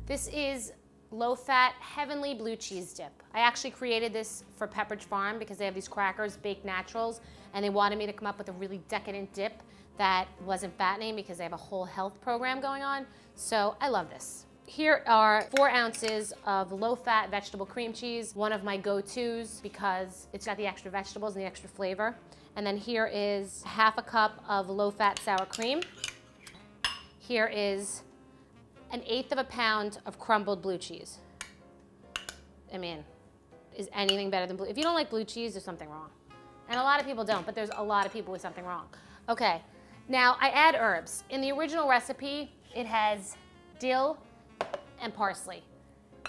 This is low-fat, heavenly blue cheese dip. I actually created this for Pepperidge Farm because they have these crackers, baked naturals, and they wanted me to come up with a really decadent dip that wasn't fattening because they have a whole health program going on. So I love this. Here are 4 ounces of low-fat vegetable cream cheese, one of my go-tos because it's got the extra vegetables and the extra flavor. And then here is half a cup of low-fat sour cream. Here is 1/8 of a pound of crumbled blue cheese. I mean, is anything better than blue? If you don't like blue cheese, there's something wrong. And a lot of people don't, but there's a lot of people with something wrong. Okay, now I add herbs. In the original recipe, it has dill and parsley.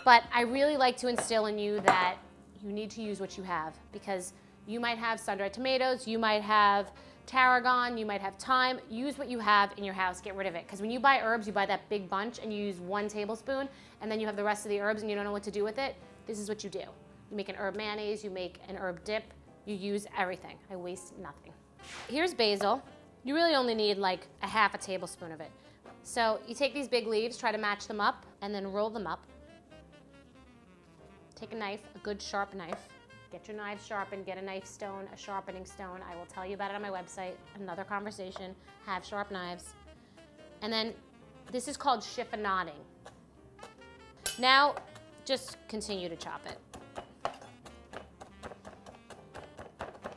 But I really like to instill in you that you need to use what you have because you might have sun-dried tomatoes, you might have tarragon, you might have thyme. Use what you have in your house, get rid of it. Because when you buy herbs, you buy that big bunch and you use 1 tablespoon and then you have the rest of the herbs and you don't know what to do with it. This is what you do. You make an herb mayonnaise, you make an herb dip, you use everything. I waste nothing. Here's basil. You really only need like 1/2 tablespoon of it. So you take these big leaves, try to match them up, and then roll them up. Take a knife, a good sharp knife. Get your knives sharpened, get a knife stone, a sharpening stone. I will tell you about it on my website, another conversation. Have sharp knives. And then this is called chiffonading. Now, just continue to chop it.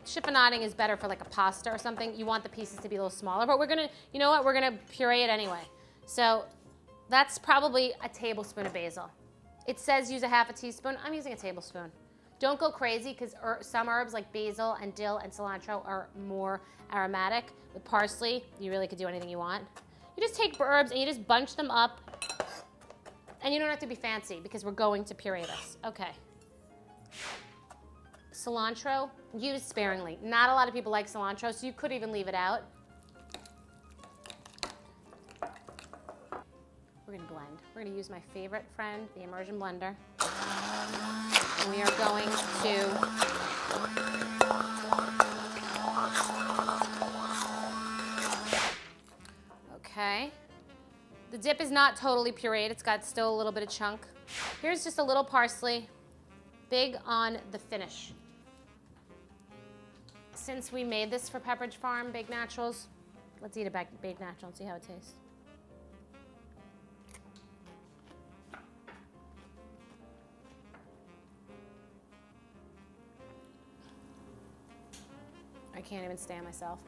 Chiffonading is better for like a pasta or something. You want the pieces to be a little smaller, but we're gonna, you know what, we're gonna puree it anyway. So that's probably a tablespoon of basil. It says use 1/2 teaspoon. I'm using a tablespoon. Don't go crazy because some herbs like basil and dill and cilantro are more aromatic. With parsley, you really could do anything you want. You just take herbs and you just bunch them up and you don't have to be fancy because we're going to puree this. Okay. Cilantro, use sparingly. Not a lot of people like cilantro, so you could even leave it out. We're gonna blend. We're gonna use my favorite friend, the immersion blender. And we are going to okay. The dip is not totally pureed. It's got still a little bit of chunk. Here's just a little parsley. Big on the finish. Since we made this for Pepperidge Farm Baked Naturals, let's eat a baked natural and see how it tastes. I can't even stand myself.